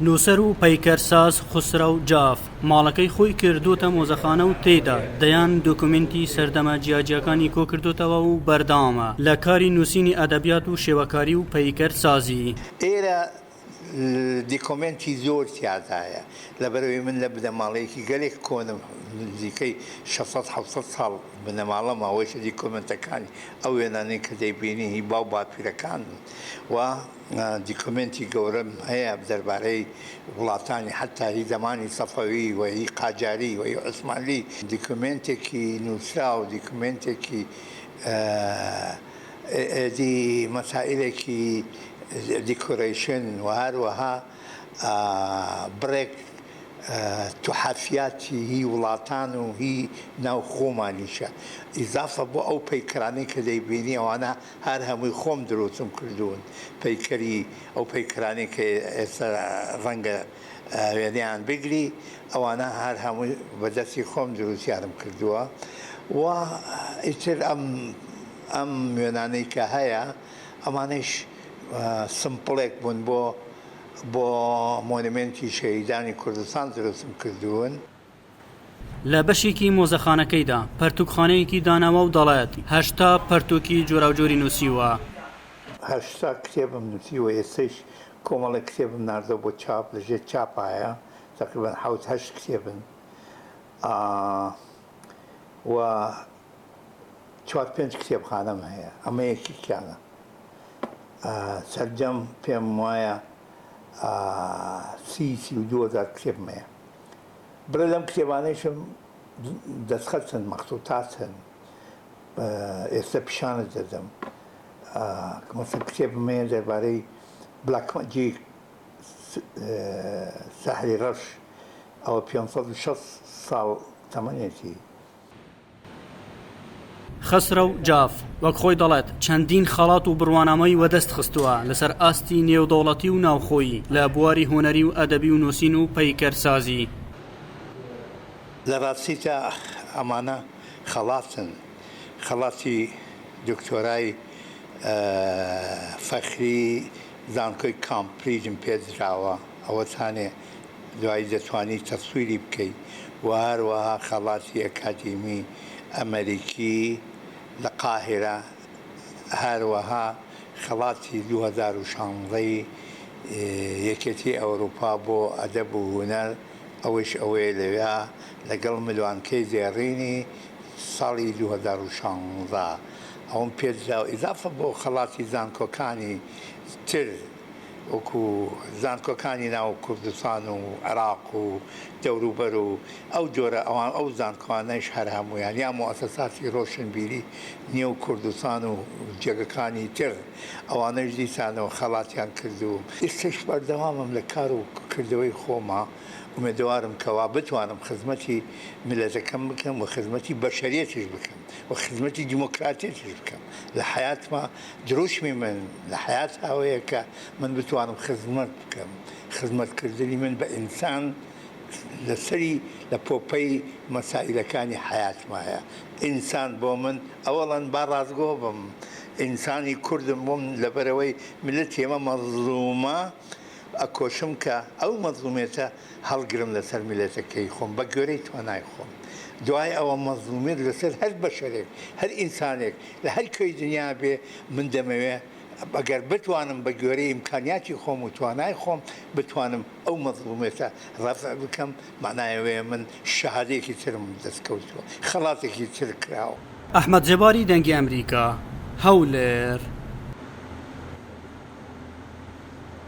نووسەر و پەیکەرساز خسرەو جاف ماڵەکەی خۆی کردوتە مۆزەخانە و تێدا دەیان دۆکومنتی سەردەمە جیاجیەکانی کۆکردوتەوە و بەردەوامە لە کاری نووسینی ئەدەبیات و شێوەکاری و پەیکەرسازی. ئێرە دیکۆمنتی زۆر تیادایە لەبەرەوەی من لە بنەماڵەیەکی گەلێک کۆنم نزیکەی 600 ساڵ بنەماڵە ماوەیشە دیکۆمنتەکانی ئەو وێنانەی کە دەیبینی هی باو باپیرەکان و دیکۆمنتی گەورەم هەیە دەربارەی وڵاتانی حتایی زمانی سەفەوی و هی قاجاری و هی عوسمانی دیکۆمنتێکی نووسرا و دیکۆمنتێکی مەسائلێکی دیکۆریشن و هەروەها بڕێک توحافیاتی هی وڵاتان و هی ناو خۆمانیشە ئیزافە بۆ ئەو پەیکەرانەی کە دەیبینی ئەوانە هەر هەمووی خۆم دروستم کردوون پەیکەری ئەو پەیکەرانی کە ئێستا ڕەنگە وێنەیان بگری ئەوانە هەر هەمووی بەدەستی خۆم دروستیانم کردووە و ئیتر ئەم وێنانەی کە هەیە ئەمانەش سمپڵێک بوون بۆ مۆنیمنتی شەهیدانی کوردستان دروستم کردوون. لە بەشێکی مۆزەخانەکەیدا پەرتووکخانەیەکی داناوە و دەڵێت 8 پەرتووکی جۆراوجۆری نووسیوە. 8 کتێبم نووسیوە ئێستش کۆمەڵی کتێبم ناردە بۆ چاپ لەژێر چاپایە تقریبان 7 کتێبن و 4-5 کتێبخانەم هەیە ئەمە یەکیانە. سەرجەم پێم وایە 32,000 کتێبم هەیە. برە لەم کتێبانەیشم دەستخەت هەن مەخطوطات هەن ئێستا پیشانت دەدەم مەسەڵەن کتێبم هەیە دەربارەی بلاکمەجی ساحلی ڕەش ئەوە 560 ساڵ تەمەنێتی. خسرەو جاف وەک خۆی دەڵێت چەندین خەڵات و بڕوانامەی وەدەست خستووە لەسەر ئاستی نێودەوڵەتی و ناوخۆیی لە بواری هۆنەری و ئەدەبی و نووسین و پەیکەرسازی. لە ڕاستیدا ئەمانە خەڵاتن خەڵاتی دکتۆرای فەخری زانکۆی کامپریژم پێدراوە ئەوەتانێ دوایی دەتوانی تەسویری بکەیت و هەروەها خەڵاتی ئەکادیمی ئەمریکی لە قاهرە هەروەها خەڵاتی 2016 یەکێتی ئەوروپا بۆ ئەدەب و هونەر ئەوەش ئەوەیە لەوێ لەگەڵ ملوانکەی زێڕینی ساڵی 2016 ئەوم پێدراوە ئیزافە بۆ خەڵاتی زانکۆکانی تر وەکو زانکۆکانی ناو کوردستان و عێراق و دەوروبەر و ئەو جۆرە ئەوان ئەو زانکۆانەش هەر هەموویان یا مؤسساتی ڕۆشنبیری نێو کوردستان و جێگەکانی تر ئەوانەش دیسانەوە خەڵاتیان کردو. ئێستش بەردەوامم لە کار و کردەوەی خۆمە ئومێدوارم کەوا بتوانم خزمەتی میلەتەکەم بکەم و خزمەتی بەشەریەتیش بکەم و خزمەتی دیموکراتیەتیش بکەم لە حیاتما دروشمی من لە حیات هاوەیە کە من بتوانم خزمەت بکەم خزمەتکردنی من بە ئینسان لەسەری لە پۆپەی مەسائلەکانی حیاتمایە ئینسان بۆ من ئەوەڵەن با ڕازگۆ بم ئینسانی کوردم بووم لەبەرەوەی میلەتی ئێمە مەظلومە ئەکۆشم کە ئەو مەظلومێتە هەڵگرم لەسەر میلەتەکەی خۆم بە گوێرەی توانای خۆم دوای ئەوە مەظلومێت لەسەر هەر بەشەرێک هەر ئینسانێک لە هەر کوێی دنیا بێ من دەمەوێ ئەگەر بتوانم بە گوێرەی ئیمکانیاتی خۆم و توانای خۆم بتوانم ئەو مەظلومێتە ڕەفع بکەم معنایەوەیە من شەهادەیەکی ترم دەستکەوتووە خەڵاتێکی تر کراوە. ئەحمەد جەباری دەنگی ئەمریکا هەولێر.